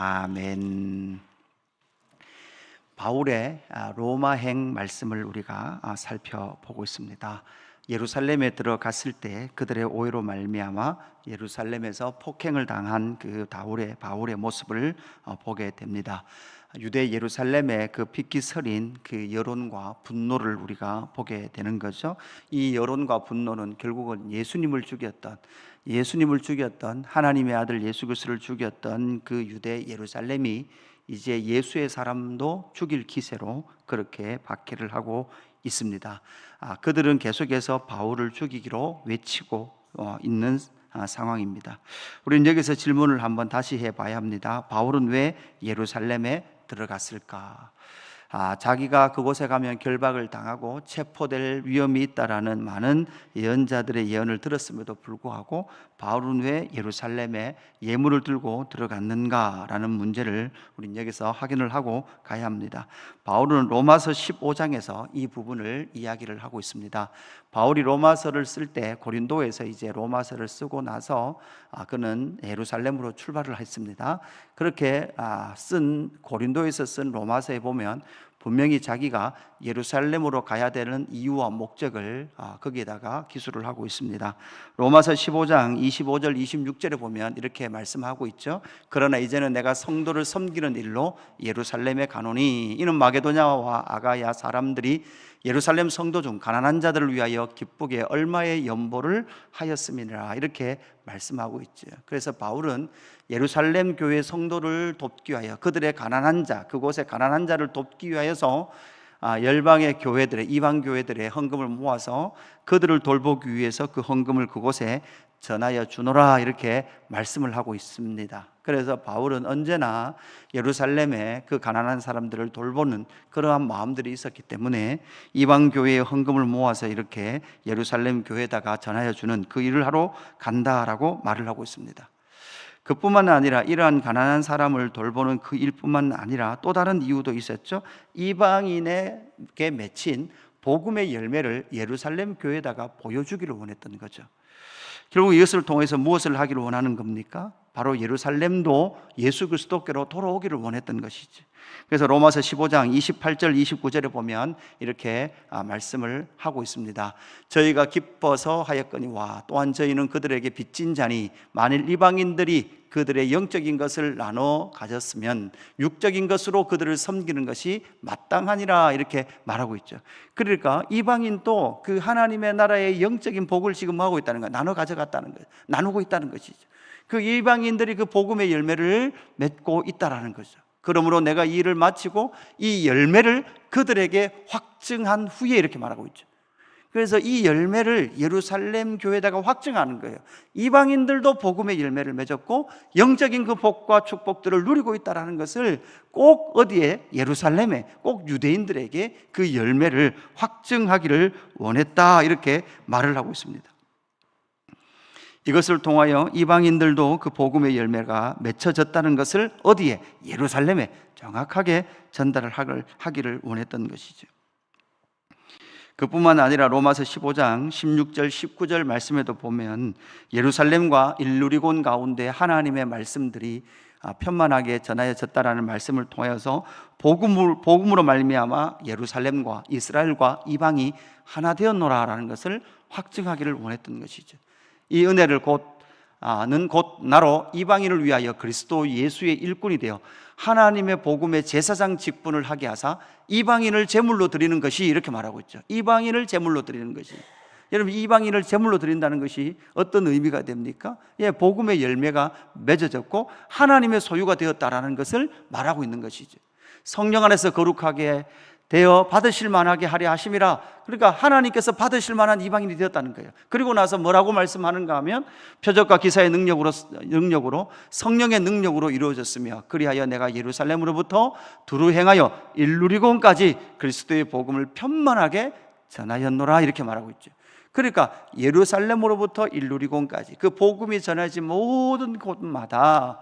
아멘. 바울의 로마행 말씀을 우리가 살펴보고 있습니다. 예루살렘에 들어갔을 때 그들의 오해로 말미암아 예루살렘에서 폭행을 당한 그 바울의 모습을 보게 됩니다. 유대 예루살렘의 그 핏기서린 그 여론과 분노를 우리가 보게 되는 거죠. 이 여론과 분노는 결국은 예수님을 죽였던 하나님의 아들 예수 그리스도를 죽였던 그 유대 예루살렘이 이제 예수의 사람도 죽일 기세로 그렇게 박해를 하고 있습니다. 그들은 계속해서 바울을 죽이기로 외치고 있는 상황입니다. 우리는 여기서 질문을 한번 다시 해봐야 합니다. 바울은 왜 예루살렘에 들어갔을까? 자기가 그곳에 가면 결박을 당하고 체포될 위험이 있다라는 많은 예언자들의 예언을 들었음에도 불구하고 바울은 왜 예루살렘에 예물을 들고 들어갔는가라는 문제를 우리는 여기서 확인을 하고 가야 합니다. 바울은 로마서 15장에서 이 부분을 이야기를 하고 있습니다. 바울이 로마서를 쓸 때 고린도에서 이제 로마서를 쓰고 나서 그는 예루살렘으로 출발을 했습니다. 그렇게 고린도에서 쓴 로마서에 보면 분명히 자기가 예루살렘으로 가야 되는 이유와 목적을 거기에다가 기술을 하고 있습니다. 로마서 15장 25절 26절에 보면 이렇게 말씀하고 있죠. 그러나 이제는 내가 성도를 섬기는 일로 예루살렘에 가노니 이는 마게도냐와 아가야 사람들이 예루살렘 성도 중 가난한 자들을 위하여 기쁘게 얼마의 연보를 하였음이니라 이렇게 말씀하고 있죠. 그래서 바울은 예루살렘 교회 성도를 돕기 위하여 그들의 가난한 자, 그곳의 가난한 자를 돕기 위하여서 열방의 교회들의 이방 교회들의 헌금을 모아서 그들을 돌보기 위해서 그 헌금을 그곳에 전하여 주노라 이렇게 말씀을 하고 있습니다. 그래서 바울은 언제나 예루살렘에 그 가난한 사람들을 돌보는 그러한 마음들이 있었기 때문에 이방 교회의 헌금을 모아서 이렇게 예루살렘 교회에다가 전하여 주는 그 일을 하러 간다라고 말을 하고 있습니다. 그뿐만 아니라 이러한 가난한 사람을 돌보는 그 일뿐만 아니라 또 다른 이유도 있었죠. 이방인에게 맺힌 복음의 열매를 예루살렘 교회에다가 보여주기를 원했던 거죠. 결국 이것을 통해서 무엇을 하기를 원하는 겁니까? 바로 예루살렘도 예수 그리스도께로 돌아오기를 원했던 것이지. 그래서 로마서 15장 28절 29절에 보면 이렇게 말씀을 하고 있습니다. 저희가 기뻐서 하였거니와 또한 저희는 그들에게 빚진 자니 만일 이방인들이 그들의 영적인 것을 나눠 가졌으면 육적인 것으로 그들을 섬기는 것이 마땅하니라 이렇게 말하고 있죠. 그러니까 이방인도 그 하나님의 나라의 영적인 복을 지금 하고 있다는 거예요. 나눠 가져갔다는 거예요. 나누고 있다는 것이죠. 그 이방인들이 그 복음의 열매를 맺고 있다라는 거죠. 그러므로 내가 이 일을 마치고 이 열매를 그들에게 확증한 후에 이렇게 말하고 있죠. 그래서 이 열매를 예루살렘 교회에다가 확증하는 거예요. 이방인들도 복음의 열매를 맺었고 영적인 그 복과 축복들을 누리고 있다는 것을 꼭 어디에? 예루살렘에, 꼭 유대인들에게 그 열매를 확증하기를 원했다 이렇게 말을 하고 있습니다. 이것을 통하여 이방인들도 그 복음의 열매가 맺혀졌다는 것을 어디에? 예루살렘에 정확하게 전달을 하기를 원했던 것이죠. 그뿐만 아니라 로마서 15장 16절 19절 말씀에도 보면 예루살렘과 일루리곤 가운데 하나님의 말씀들이 편만하게 전하여졌다라는 말씀을 통하여서 복음으로 말미암아 예루살렘과 이스라엘과 이방이 하나 되었노라라는 것을 확증하기를 원했던 것이죠. 이 은혜를 곧 나로 이방인을 위하여 그리스도 예수의 일꾼이 되어 하나님의 복음의 제사장 직분을 하게 하사 이방인을 제물로 드리는 것이 이렇게 말하고 있죠. 이방인을 제물로 드리는 것이. 여러분 이방인을 제물로 드린다는 것이 어떤 의미가 됩니까? 복음의 열매가 맺어졌고 하나님의 소유가 되었다라는 것을 말하고 있는 것이죠. 성령 안에서 거룩하게 되어 받으실 만하게 하려 하심이라. 그러니까 하나님께서 받으실 만한 이방인이 되었다는 거예요. 그리고 나서 뭐라고 말씀하는가 하면 표적과 기사의 능력으로 성령의 능력으로 이루어졌으며 그리하여 내가 예루살렘으로부터 두루 행하여 일루리곤까지 그리스도의 복음을 편만하게 전하였노라 이렇게 말하고 있죠. 그러니까 예루살렘으로부터 일루리곤까지 그 복음이 전해진 모든 곳마다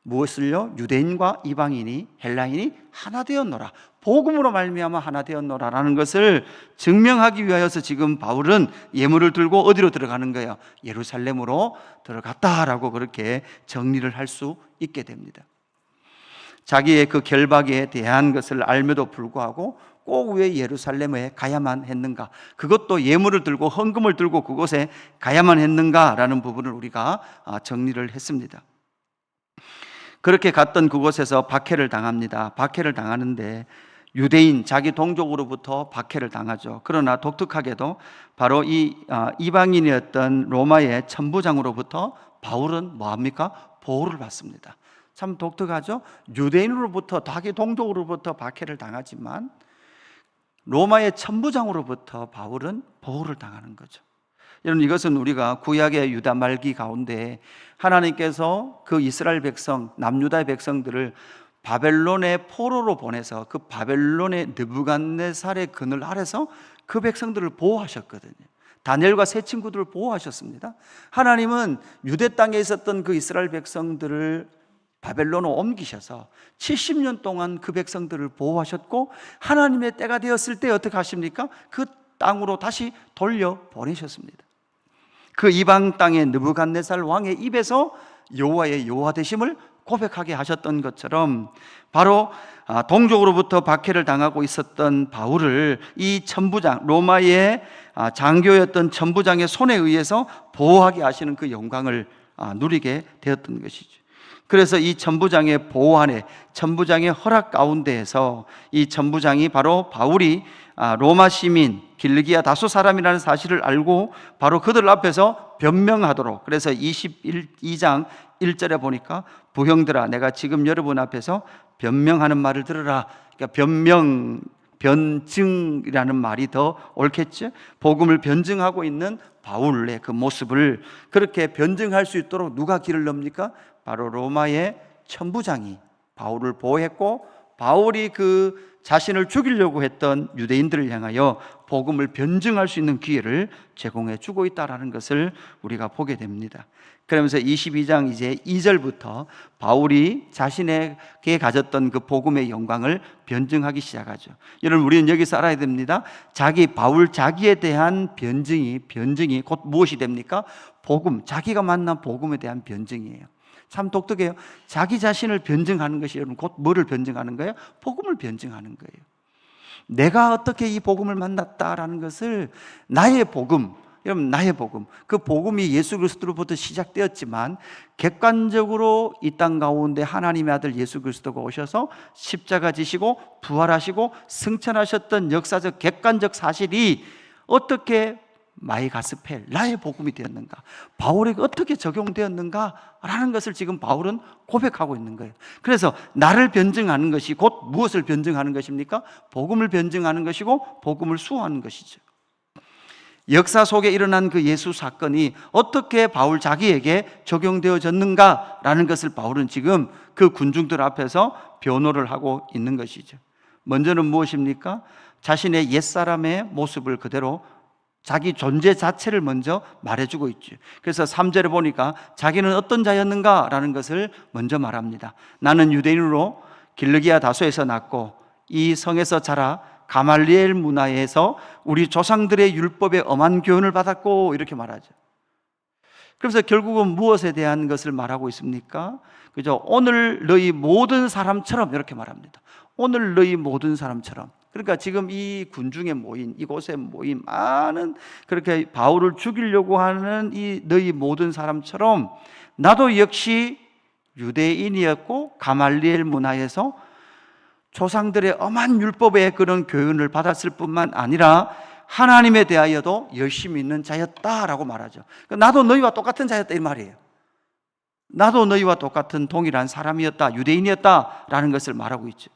무엇을요? 유대인과 이방인이 헬라인이 하나 되었노라. 복음으로 말미암아 하나 되었노라라는 것을 증명하기 위하여서 지금 바울은 예물을 들고 어디로 들어가는 거예요? 예루살렘으로 들어갔다라고 그렇게 정리를 할 수 있게 됩니다. 자기의 그 결박에 대한 것을 알며도 불구하고 꼭 왜 예루살렘에 가야만 했는가? 그것도 예물을 들고 헌금을 들고 그곳에 가야만 했는가라는 부분을 우리가 정리를 했습니다. 그렇게 갔던 그곳에서 박해를 당합니다. 박해를 당하는데 유대인, 자기 동족으로부터 박해를 당하죠. 그러나 독특하게도 바로 이 이방인이었던 로마의 천부장으로부터 바울은 뭐합니까? 보호를 받습니다. 참 독특하죠? 유대인으로부터, 자기 동족으로부터 박해를 당하지만 로마의 천부장으로부터 바울은 보호를 당하는 거죠. 여러분, 이것은 우리가 구약의 유다 말기 가운데 하나님께서 그 이스라엘 백성, 남유다의 백성들을 바벨론의 포로로 보내서 그 바벨론의 느부갓네살의 그늘 아래서 그 백성들을 보호하셨거든요. 다니엘과 세 친구들을 보호하셨습니다. 하나님은 유대 땅에 있었던 그 이스라엘 백성들을 바벨론으로 옮기셔서 70년 동안 그 백성들을 보호하셨고, 하나님의 때가 되었을 때 어떻게 하십니까? 그 땅으로 다시 돌려보내셨습니다. 그 이방 땅의 느부갓네살 왕의 입에서 여호와의 여호와 되심을 고백하게 하셨던 것처럼 바로 동족으로부터 박해를 당하고 있었던 바울을 이 천부장, 로마의 장교였던 천부장의 손에 의해서 보호하게 하시는 그 영광을 누리게 되었던 것이죠. 그래서 이 천부장의 보호 안에, 천부장의 허락 가운데에서 이 천부장이 바로 바울이 로마 시민 길르기아 다수 사람이라는 사실을 알고 바로 그들 앞에서 변명하도록, 그래서 22장 1절에 보니까 부형들아, 내가 지금 여러분 앞에서 변명하는 말을 들으라. 그러니까 변증이라는 말이 더 옳겠죠. 복음을 변증하고 있는 바울의 그 모습을 그렇게 변증할 수 있도록 누가 길을 넣습니까? 바로 로마의 천부장이 바울을 보호했고, 바울이 그 자신을 죽이려고 했던 유대인들을 향하여 복음을 변증할 수 있는 기회를 제공해 주고 있다는 것을 우리가 보게 됩니다. 그러면서 22장 이제 2절부터 바울이 자신에게 가졌던 그 복음의 영광을 변증하기 시작하죠. 여러분, 우리는 여기서 알아야 됩니다. 바울 자기에 대한 변증이 곧 무엇이 됩니까? 복음, 자기가 만난 복음에 대한 변증이에요. 참 독특해요. 자기 자신을 변증하는 것이 여러분 곧 뭐를 변증하는 거예요? 복음을 변증하는 거예요. 내가 어떻게 이 복음을 만났다라는 것을 나의 복음, 여러분 나의 복음, 그 복음이 예수 그리스도로부터 시작되었지만 객관적으로 이 땅 가운데 하나님의 아들 예수 그리스도가 오셔서 십자가 지시고 부활하시고 승천하셨던 역사적 객관적 사실이 어떻게 마이 가스펠, 나의 복음이 되었는가, 바울에게 어떻게 적용되었는가라는 것을 지금 바울은 고백하고 있는 거예요. 그래서 나를 변증하는 것이 곧 무엇을 변증하는 것입니까? 복음을 변증하는 것이고 복음을 수호하는 것이죠. 역사 속에 일어난 그 예수 사건이 어떻게 바울 자기에게 적용되어졌는가라는 것을 바울은 지금 그 군중들 앞에서 변호를 하고 있는 것이죠. 먼저는 무엇입니까? 자신의 옛사람의 모습을 그대로, 자기 존재 자체를 먼저 말해주고 있죠. 그래서 3절에 보니까 자기는 어떤 자였는가라는 것을 먼저 말합니다. 나는 유대인으로 길르기아 다소에서 났고 이 성에서 자라 가말리엘 문화에서 우리 조상들의 율법에 엄한 교훈을 받았고, 이렇게 말하죠. 그래서 결국은 무엇에 대한 것을 말하고 있습니까? 그죠? 오늘 너희 모든 사람처럼, 이렇게 말합니다. 오늘 너희 모든 사람처럼. 그러니까 지금 이 군중에 모인, 이곳에 모인 많은 그렇게 바울을 죽이려고 하는 이 너희 모든 사람처럼 나도 역시 유대인이었고 가말리엘 문화에서 조상들의 엄한 율법의 그런 교훈을 받았을 뿐만 아니라 하나님에 대하여도 열심히 있는 자였다라고 말하죠. 나도 너희와 똑같은 자였다 이 말이에요. 나도 너희와 똑같은 동일한 사람이었다, 유대인이었다라는 것을 말하고 있죠.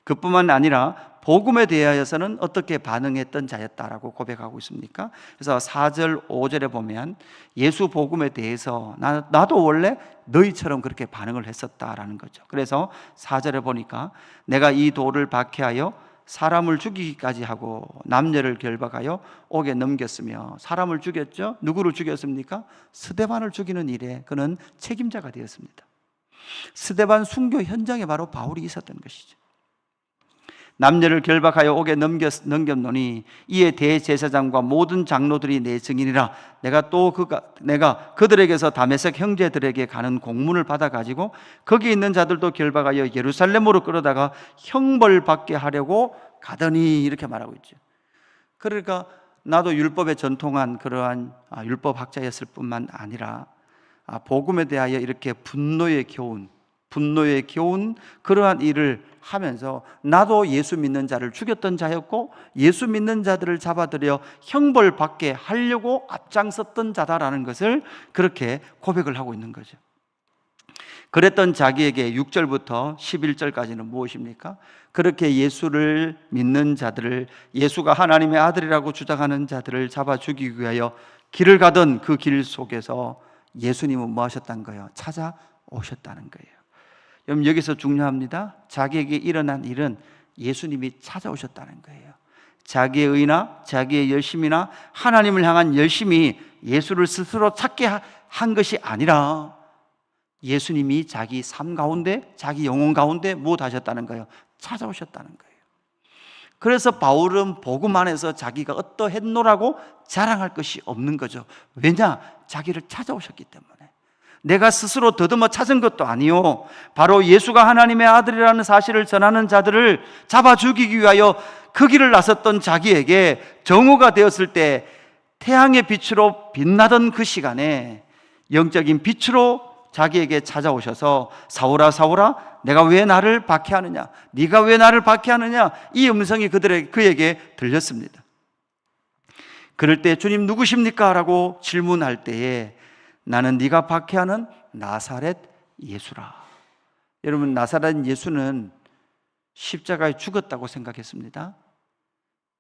그뿐만 아니라 복음에 대하여서는 어떻게 반응했던 자였다라고 고백하고 있습니까? 그래서 4절, 5절에 보면 예수 복음에 대해서 나도 원래 너희처럼 그렇게 반응을 했었다라는 거죠. 그래서 4절에 보니까 내가 이 돌을 박해하여 사람을 죽이기까지 하고 남녀를 결박하여 옥에 넘겼으며, 사람을 죽였죠. 누구를 죽였습니까? 스데반을 죽이는 일에 그는 책임자가 되었습니다. 스데반 순교 현장에 바로 바울이 있었던 것이죠. 남녀를 결박하여 옥에 넘겼노니 이에 대제사장과 모든 장로들이 내 증인이라. 내가 그들에게서 다메섹 형제들에게 가는 공문을 받아 가지고 거기 있는 자들도 결박하여 예루살렘으로 끌어다가 형벌 받게 하려고 가더니, 이렇게 말하고 있죠. 그러니까 나도 율법에 전통한 그러한 율법 학자였을 뿐만 아니라 복음에 대하여 이렇게 분노에 겨운 그러한 일을 하면서 나도 예수 믿는 자를 죽였던 자였고 예수 믿는 자들을 잡아들여 형벌 받게 하려고 앞장섰던 자다라는 것을 그렇게 고백을 하고 있는 거죠. 그랬던 자기에게 6절부터 11절까지는 무엇입니까? 그렇게 예수를 믿는 자들을, 예수가 하나님의 아들이라고 주장하는 자들을 잡아 죽이기 위하여 길을 가던 그 길 속에서 예수님은 뭐 하셨다는 거예요? 찾아오셨다는 거예요. 여러분, 여기서 중요합니다. 자기에게 일어난 일은 예수님이 찾아오셨다는 거예요. 자기의 의나 자기의 열심이나 하나님을 향한 열심이 예수를 스스로 찾게 한 것이 아니라 예수님이 자기 삶 가운데, 자기 영혼 가운데 무엇 하셨다는 거예요? 찾아오셨다는 거예요. 그래서 바울은 복음 안에서 자기가 어떠했노라고 자랑할 것이 없는 거죠. 왜냐? 자기를 찾아오셨기 때문에. 내가 스스로 더듬어 찾은 것도 아니요, 바로 예수가 하나님의 아들이라는 사실을 전하는 자들을 잡아 죽이기 위하여 그 길을 나섰던 자기에게 정오가 되었을 때 태양의 빛으로 빛나던 그 시간에 영적인 빛으로 자기에게 찾아오셔서 사울아 사울아 내가 왜 나를 박해하느냐, 네가 왜 나를 박해하느냐, 이 음성이 그에게 들렸습니다. 그럴 때 주님 누구십니까? 라고 질문할 때에 나는 네가 박해하는 나사렛 예수라. 여러분, 나사렛 예수는 십자가에 죽었다고 생각했습니다.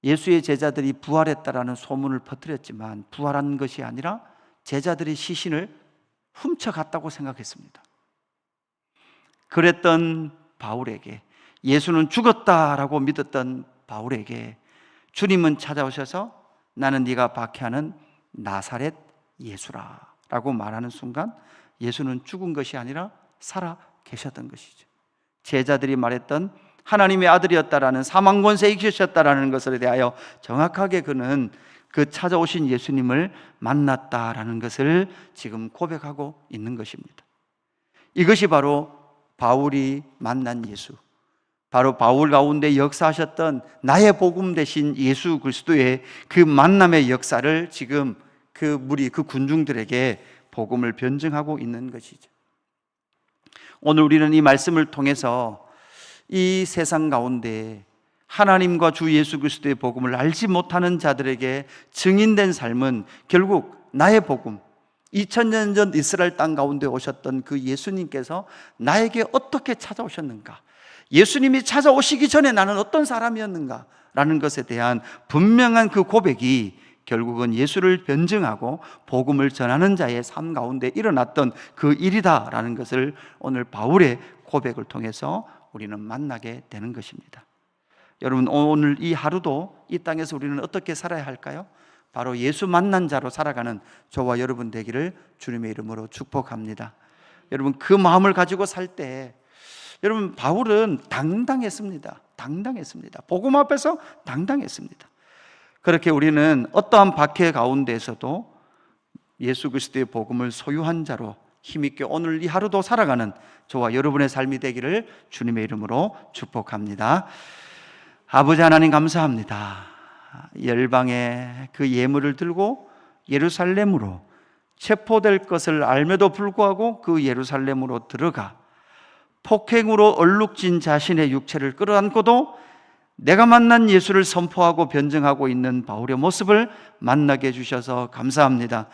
예수의 제자들이 부활했다라는 소문을 퍼뜨렸지만 부활한 것이 아니라 제자들이 시신을 훔쳐갔다고 생각했습니다. 그랬던 바울에게, 예수는 죽었다라고 믿었던 바울에게 주님은 찾아오셔서 나는 네가 박해하는 나사렛 예수라 라고 말하는 순간 예수는 죽은 것이 아니라 살아 계셨던 것이죠. 제자들이 말했던 하나님의 아들이었다라는, 사망 권세에 이기셨다라는 것에 대하여 정확하게 그는 그 찾아오신 예수님을 만났다라는 것을 지금 고백하고 있는 것입니다. 이것이 바로 바울이 만난 예수, 바로 바울 가운데 역사하셨던 나의 복음 되신 예수 그리스도의 그 만남의 역사를 지금 그 무리, 그 군중들에게 복음을 변증하고 있는 것이죠. 오늘 우리는 이 말씀을 통해서 이 세상 가운데 하나님과 주 예수 그리스도의 복음을 알지 못하는 자들에게 증인된 삶은 결국 나의 복음, 2000년 전 이스라엘 땅 가운데 오셨던 그 예수님께서 나에게 어떻게 찾아오셨는가, 예수님이 찾아오시기 전에 나는 어떤 사람이었는가 라는 것에 대한 분명한 그 고백이 결국은 예수를 변증하고 복음을 전하는 자의 삶 가운데 일어났던 그 일이다라는 것을 오늘 바울의 고백을 통해서 우리는 만나게 되는 것입니다. 여러분, 오늘 이 하루도 이 땅에서 우리는 어떻게 살아야 할까요? 바로 예수 만난 자로 살아가는 저와 여러분 되기를 주님의 이름으로 축복합니다. 여러분, 그 마음을 가지고 살 때 여러분, 바울은 당당했습니다. 복음 앞에서 당당했습니다. 그렇게 우리는 어떠한 박해 가운데에서도 예수 그리스도의 복음을 소유한 자로 힘있게 오늘 이 하루도 살아가는 저와 여러분의 삶이 되기를 주님의 이름으로 축복합니다. 아버지 하나님, 감사합니다. 열방의 그 예물을 들고 예루살렘으로 체포될 것을 알면도 불구하고 그 예루살렘으로 들어가 폭행으로 얼룩진 자신의 육체를 끌어안고도 내가 만난 예수를 선포하고 변증하고 있는 바울의 모습을 만나게 해주셔서 감사합니다.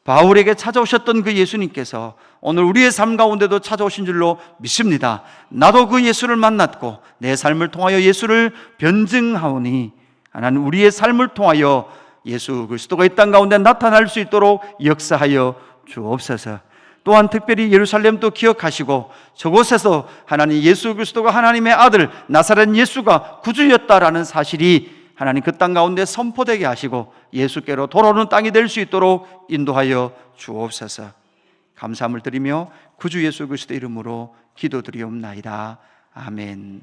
바울에게 찾아오셨던 그 예수님께서 오늘 우리의 삶 가운데도 찾아오신 줄로 믿습니다. 나도 그 예수를 만났고 내 삶을 통하여 예수를 변증하오니 하나님, 우리의 삶을 통하여 예수 그리스도가 이 땅 가운데 나타날 수 있도록 역사하여 주옵소서. 또한 특별히 예루살렘도 기억하시고 저곳에서 하나님 예수 그리스도가 하나님의 아들 나사렛 예수가 구주였다라는 사실이 하나님 그 땅 가운데 선포되게 하시고 예수께로 돌아오는 땅이 될 수 있도록 인도하여 주옵소서. 감사함을 드리며 구주 예수 그리스도의 이름으로 기도드리옵나이다. 아멘.